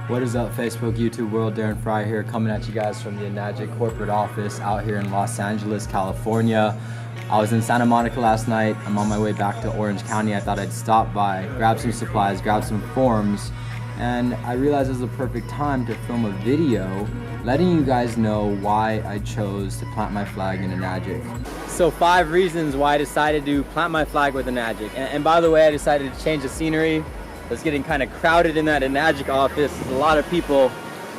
What is up, Facebook, YouTube world? Darren Fry here, coming at you guys from the Enagic corporate office out here in Los Angeles, California. I was in Santa Monica last night. I'm on my way back to Orange County. I thought I'd stop by, grab some supplies, grab some forms, and I realized it was the perfect time to film a video letting you guys know why I chose to plant my flag in Enagic. So 5 reasons why I decided to plant my flag with Enagic. And by the way, I decided to change the scenery. It's getting kind of crowded in that Enagic office. There's a lot of people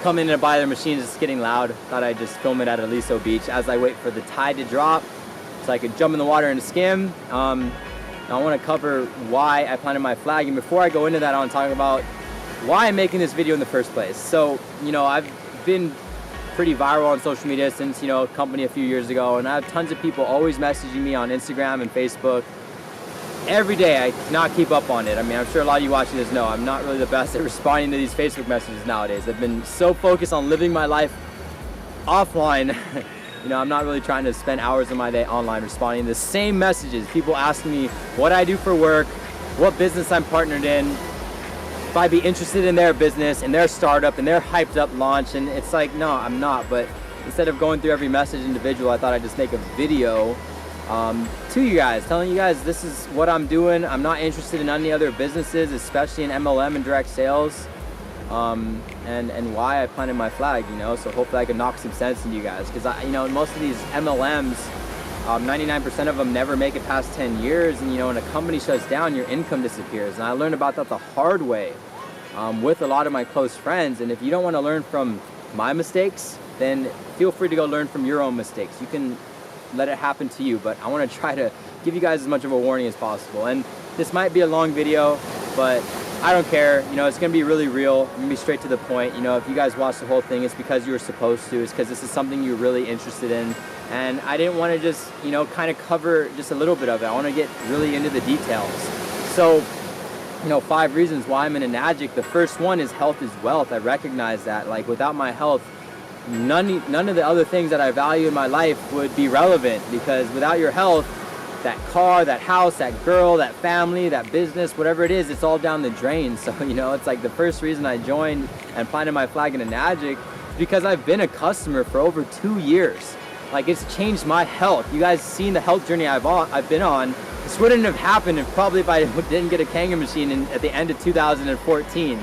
coming in to buy their machines. It's getting loud. Thought I'd just film it at Aliso Beach as I wait for the tide to drop so I could jump in the water and skim. I want to cover why I planted my flag. And before I go into that, I want to talk about why I'm making this video in the first place. So, I've been pretty viral on social media since, company a few years ago. And I have tons of people always messaging me on Instagram and Facebook. Every day I cannot keep up on it. I mean, I'm sure a lot of you watching this know I'm not really the best at responding to these Facebook messages nowadays. I've been so focused on living my life offline. I'm not really trying to spend hours of my day online responding to the same messages. People asking me what I do for work, what business I'm partnered in, if I'd be interested in their business, in their startup, in their hyped up launch. And it's like, no, I'm not. But instead of going through every message individual, I thought I'd just make a video to you guys, telling you guys this is what I'm doing. I'm not interested in any other businesses, especially in MLM and direct sales, and why I planted my flag, so hopefully I can knock some sense into you guys, because most of these MLMs, 99% of them never make it past 10 years, and when a company shuts down, your income disappears. And I learned about that the hard way with a lot of my close friends. And if you don't want to learn from my mistakes, then feel free to go learn from your own mistakes. You can let it happen to you, but I want to try to give you guys as much of a warning as possible. And this might be a long video, but I don't care. It's going to be really real. I'm going to be straight to the point. If you guys watch the whole thing, it's because you were supposed to. It's because this is something you're really interested in. And I didn't want to just, kind of cover just a little bit of it. I want to get really into the details. So, 5 reasons why I'm in Enagic. The first one is health is wealth. I recognize that. Like, without my health, none of the other things that I value in my life would be relevant, because without your health, that car, that house, that girl, that family, that business, whatever it is, it's all down the drain. So, it's like the first reason I joined and planted my flag in Enagic is because I've been a customer for over 2 years. Like, it's changed my health. You guys seen the health journey I've been on. This wouldn't have happened if I didn't get a Kangen machine at the end of 2014.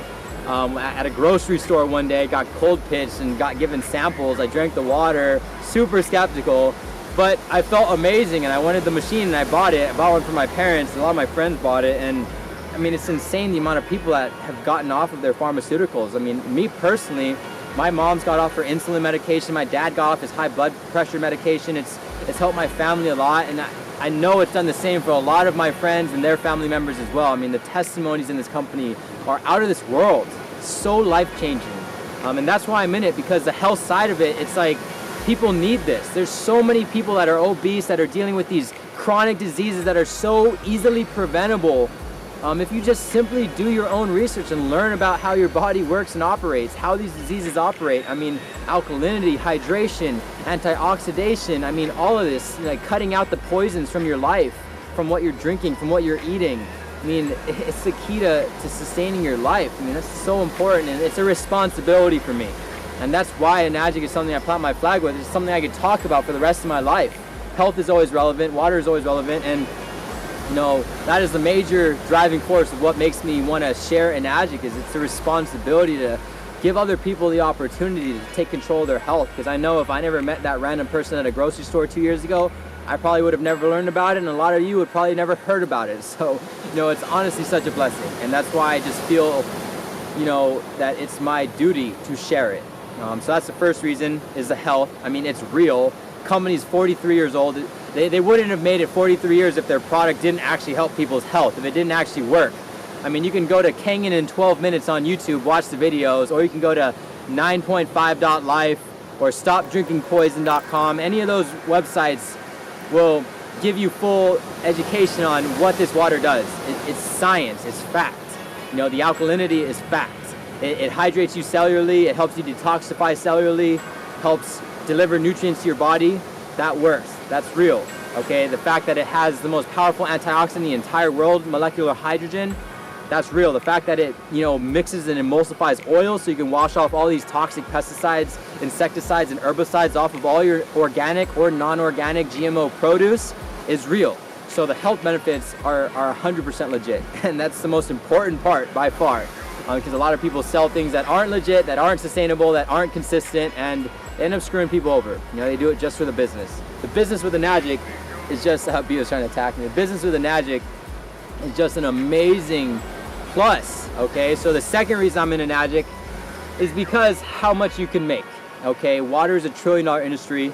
At a grocery store one day, got cold pitched and got given samples. I drank the water, super skeptical, but I felt amazing and I wanted the machine and I bought it. I bought one for my parents and a lot of my friends bought it. And I mean, it's insane the amount of people that have gotten off of their pharmaceuticals. I mean, me personally, my mom's got off her insulin medication. My dad got off his high blood pressure medication. It's helped my family a lot. And I know it's done the same for a lot of my friends and their family members as well. I mean, the testimonies in this company are out of this world. So life-changing. And that's why I'm in it, because the health side of it, it's like people need this. There's so many people that are obese, that are dealing with these chronic diseases that are so easily preventable. If you just simply do your own research and learn about how your body works and operates, how these diseases operate. I mean, alkalinity, hydration, antioxidation, I mean, all of this, like cutting out the poisons from your life, from what you're drinking, from what you're eating. I mean, it's the key to sustaining your life. I mean, that's so important, and it's a responsibility for me. And that's why Enagic is something I plant my flag with. It's something I could talk about for the rest of my life. Health is always relevant, water is always relevant, and that is the major driving force of what makes me want to share Enagic. Is it's a responsibility to give other people the opportunity to take control of their health. Because I know if I never met that random person at a grocery store 2 years ago, I probably would have never learned about it, and a lot of you would probably never heard about it. So, it's honestly such a blessing. And that's why I just feel, that it's my duty to share it. So that's the first reason, is the health. I mean, it's real. Company's 43 years old. They wouldn't have made it 43 years if their product didn't actually help people's health, if it didn't actually work. I mean, you can go to Kangen in 12 minutes on YouTube, watch the videos, or you can go to 9.5.life or stopdrinkingpoison.com. Any of those websites will give you full education on what this water does. It's science, it's fact. The alkalinity is fact. It hydrates you cellularly, it helps you detoxify cellularly, helps deliver nutrients to your body. That works, that's real, okay? The fact that it has the most powerful antioxidant in the entire world, molecular hydrogen, that's real. The fact that it, mixes and emulsifies oil so you can wash off all these toxic pesticides, insecticides, and herbicides off of all your organic or non-organic GMO produce is real. So the health benefits are 100% legit, and that's the most important part by far, because a lot of people sell things that aren't legit, that aren't sustainable, that aren't consistent, and they end up screwing people over. They do it just for the business. The business with Enagic is just, B was trying to attack me. The business with Enagic is just an amazing plus, okay? So the second reason I'm in Enagic is because how much you can make, okay? Water is $1 trillion industry.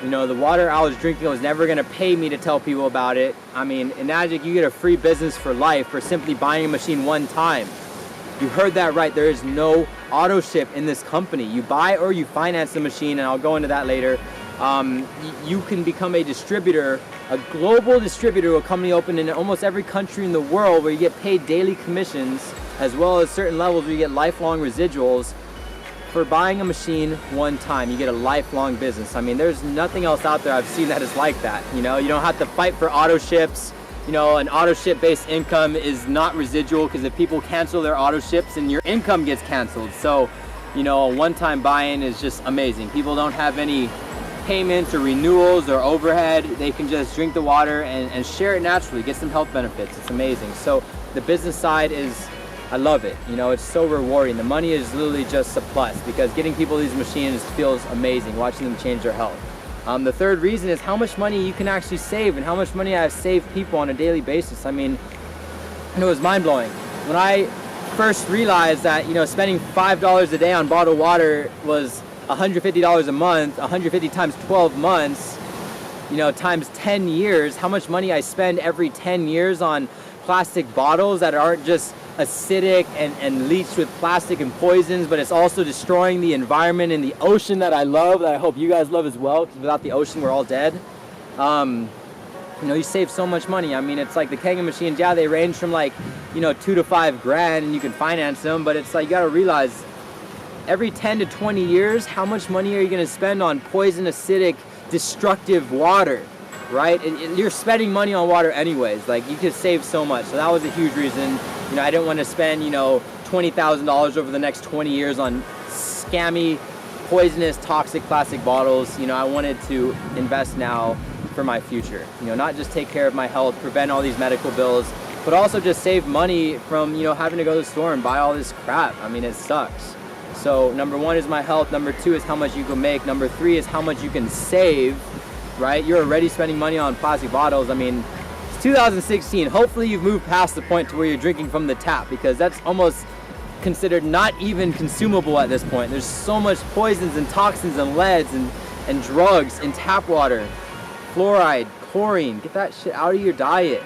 The water I was drinking was never gonna pay me to tell people about it. I mean, Enagic, you get a free business for life for simply buying a machine one time. You heard that right, there is no auto ship in this company. You buy or you finance the machine, and I'll go into that later. You can become a distributor, a global distributor, a company open in almost every country in the world, where you get paid daily commissions, as well as certain levels where you get lifelong residuals for buying a machine one time. You get a lifelong business. I mean, there's nothing else out there I've seen that is like that. You don't have to fight for auto ships. An auto ship based income is not residual, because if people cancel their auto ships, and your income gets canceled. So, a one-time buy-in is just amazing. People don't have any payments or renewals or overhead. They can just drink the water and share it naturally, get some health benefits. It's amazing. So the business side is, I love it. It's so rewarding. The money is literally just a plus, because getting people these machines feels amazing, watching them change their health. The third reason is how much money you can actually save, and how much money I've saved people on a daily basis. I mean, it was mind-blowing. When I first realized that, spending $5 a day on bottled water was $150 a month, 150 times 12 months, times 10 years, how much money I spend every 10 years on plastic bottles that aren't just acidic and leached with plastic and poisons, but it's also destroying the environment and the ocean that I love, that I hope you guys love as well, because without the ocean we're all dead. You save so much money. I mean, it's like the Kangen machines, yeah, they range from like, $2 to $5 grand, and you can finance them, but it's like, you gotta realize, every 10 to 20 years, how much money are you gonna spend on poison, acidic, destructive water, right? You're spending money on water anyways. Like, you could save so much. So that was a huge reason. I didn't want to spend, $20,000 over the next 20 years on scammy, poisonous, toxic plastic bottles. I wanted to invest now for my future. Not just take care of my health, prevent all these medical bills, but also just save money from, having to go to the store and buy all this crap. I mean, it sucks. So number one is my health. Number two is how much you can make. Number three is how much you can save, right? You're already spending money on plastic bottles. I mean, it's 2016. Hopefully you've moved past the point to where you're drinking from the tap, because that's almost considered not even consumable at this point. There's so much poisons and toxins and leads and drugs in tap water. Fluoride, chlorine, get that shit out of your diet.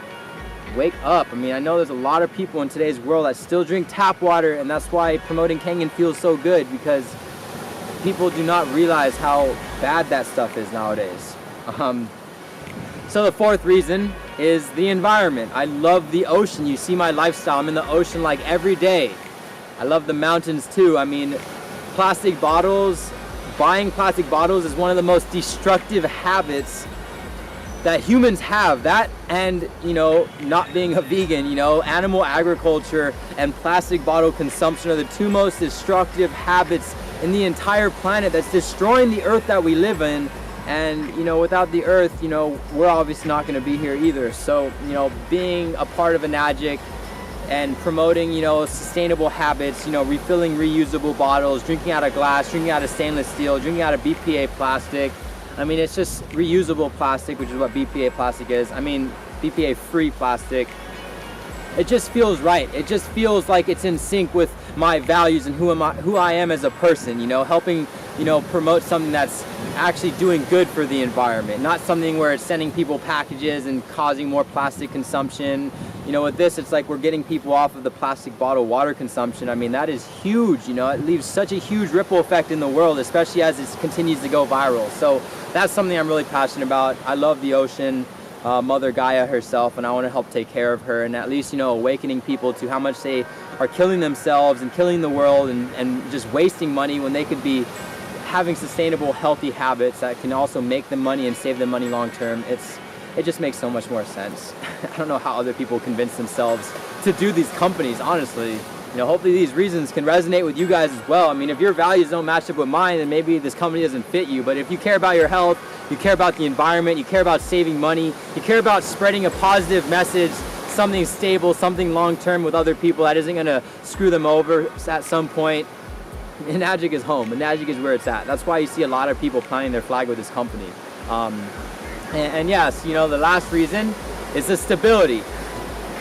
Wake up. I mean, I know there's a lot of people in today's world that still drink tap water, and that's why promoting Kangen feels so good, because people do not realize how bad that stuff is nowadays. So the fourth reason is the environment. I love the ocean. You see my lifestyle. I'm in the ocean like every day. I love the mountains too. I mean, plastic bottles, buying plastic bottles is one of the most destructive habits that humans have. That and, not being a vegan, animal agriculture and plastic bottle consumption are the two most destructive habits in the entire planet, that's destroying the earth that we live in. And, without the earth, we're obviously not going to be here either. So, being a part of Enagic and promoting, sustainable habits, refilling reusable bottles, drinking out of glass, drinking out of stainless steel, drinking out of BPA plastic. I mean, it's just reusable plastic, which is what BPA plastic is. I mean, BPA free plastic. It just feels right. It just feels like it's in sync with my values and who I am as a person, helping, promote something that's actually doing good for the environment, not something where it's sending people packages and causing more plastic consumption. With this, it's like we're getting people off of the plastic bottle water consumption. I mean, that is huge. It leaves such a huge ripple effect in the world, especially as it continues to go viral. So that's something I'm really passionate about. I love the ocean, Mother Gaia herself, and I want to help take care of her, and at least, awakening people to how much they are killing themselves and killing the world and just wasting money when they could be having sustainable, healthy habits that can also make them money and save them money long term. It just makes so much more sense. I don't know how other people convince themselves to do these companies, honestly. You know, hopefully these reasons can resonate with you guys as well. I mean, if your values don't match up with mine, then maybe this company doesn't fit you. But if you care about your health, you care about the environment, you care about saving money, you care about spreading a positive message, something stable, something long-term with other people that isn't gonna screw them over at some point, Enagic is home. Enagic is where it's at. That's why you see a lot of people planting their flag with this company. And yes, you know, the last reason is the stability.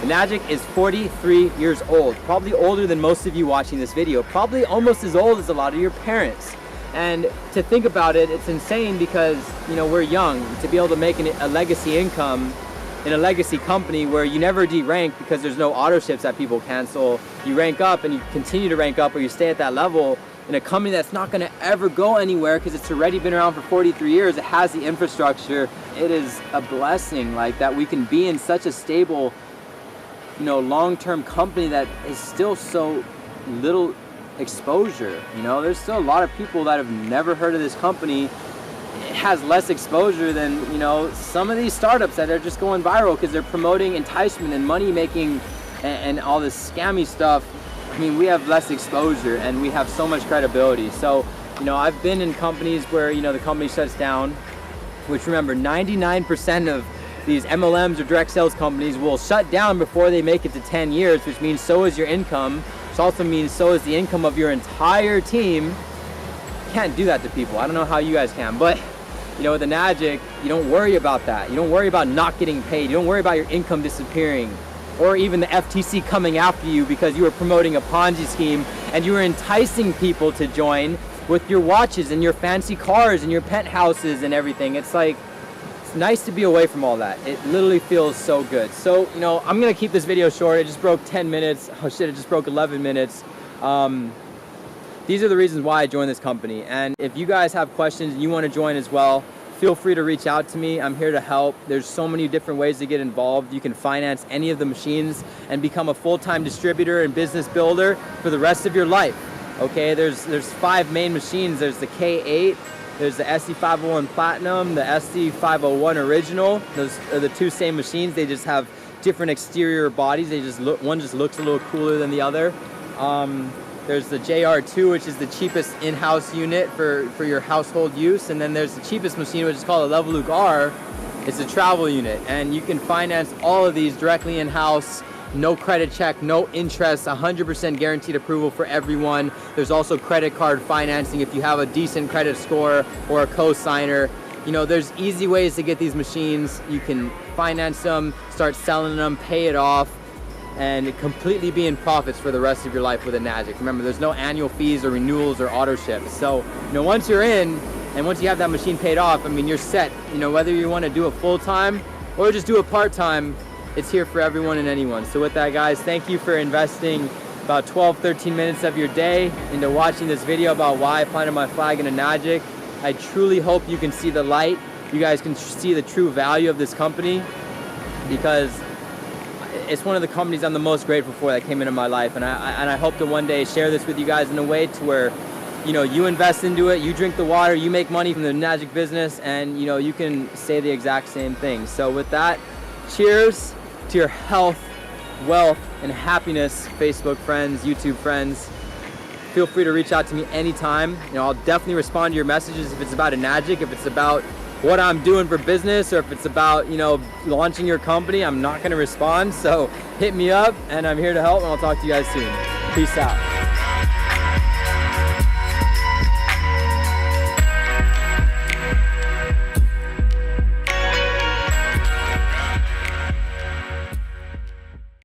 Enagic is 43 years old, probably older than most of you watching this video, probably almost as old as a lot of your parents. And to think about it, it's insane because, you know, we're young. To be able to make a legacy income in a legacy company where you never de-rank because there's no auto ships that people cancel, you rank up and you continue to rank up, or you stay at that level in a company that's not going to ever go anywhere because it's already been around for 43 years. It has the infrastructure. It is a blessing, like, that we can be in such a stable, you know, long-term company that is still so little exposure. You know, there's still a lot of people that have never heard of this company. It has less exposure than, you know, some of these startups that are just going viral because they're promoting enticement and money making and all this scammy stuff. I mean, we have less exposure and we have so much credibility. So, you know, I've been in companies where, you know, the company shuts down, which, remember, 99% of these MLMs or direct sales companies will shut down before they make it to 10 years, which means so is your income. Which also means so is the income of your entire team. You can't do that to people. I don't know how you guys can, but, you know, with Enagic, you don't worry about that. You don't worry about not getting paid. You don't worry about your income disappearing, or even the FTC coming after you because you were promoting a Ponzi scheme and you were enticing people to join with your watches and your fancy cars and your penthouses and everything. It's like, it's nice to be away from all that. It literally feels so good. So, you know, I'm gonna keep this video short. It just broke 10 minutes. Oh shit, it just broke 11 minutes. These are the reasons why I joined this company. And if you guys have questions and you wanna join as well, feel free to reach out to me. I'm here to help. There's so many different ways to get involved. You can finance any of the machines and become a full-time distributor and business builder for the rest of your life. Okay, there's 5 main machines. There's the K8, there's the SC501 Platinum, the SC501 Original. Those are the 2 same machines. They just have different exterior bodies. They just look, one just looks a little cooler than the other. There's the JR2, which is the cheapest in-house unit for your household use. And then there's the cheapest machine, which is called a Leveluke R. It's a travel unit. And you can finance all of these directly in-house, no credit check, no interest, 100% guaranteed approval for everyone. There's also credit card financing if you have a decent credit score or a co-signer. You know, there's easy ways to get these machines. You can finance them, start selling them, pay it off, and completely be in profits for the rest of your life with Enagic. Remember, there's no annual fees or renewals or auto ships. So, you know, once you're in and once you have that machine paid off, I mean, you're set. You know, whether you want to do it full-time or just do it part-time, it's here for everyone and anyone. So with that, guys, thank you for investing about 12, 13 minutes of your day into watching this video about why I planted my flag in Enagic. I truly hope you can see the light. You guys can see the true value of this company, because it's one of the companies I'm the most grateful for that came into my life, and I hope to one day share this with you guys in a way to where, you know, you invest into it, you drink the water, you make money from the Enagic business, and, you know, you can say the exact same thing. So with that, cheers to your health, wealth, and happiness, Facebook friends, YouTube friends. Feel free to reach out to me anytime. You know, I'll definitely respond to your messages if it's about Enagic, if it's about what I'm doing for business, or if it's about, you know, launching your company. I'm not going to respond, so hit me up, and I'm here to help, and I'll talk to you guys soon. Peace out.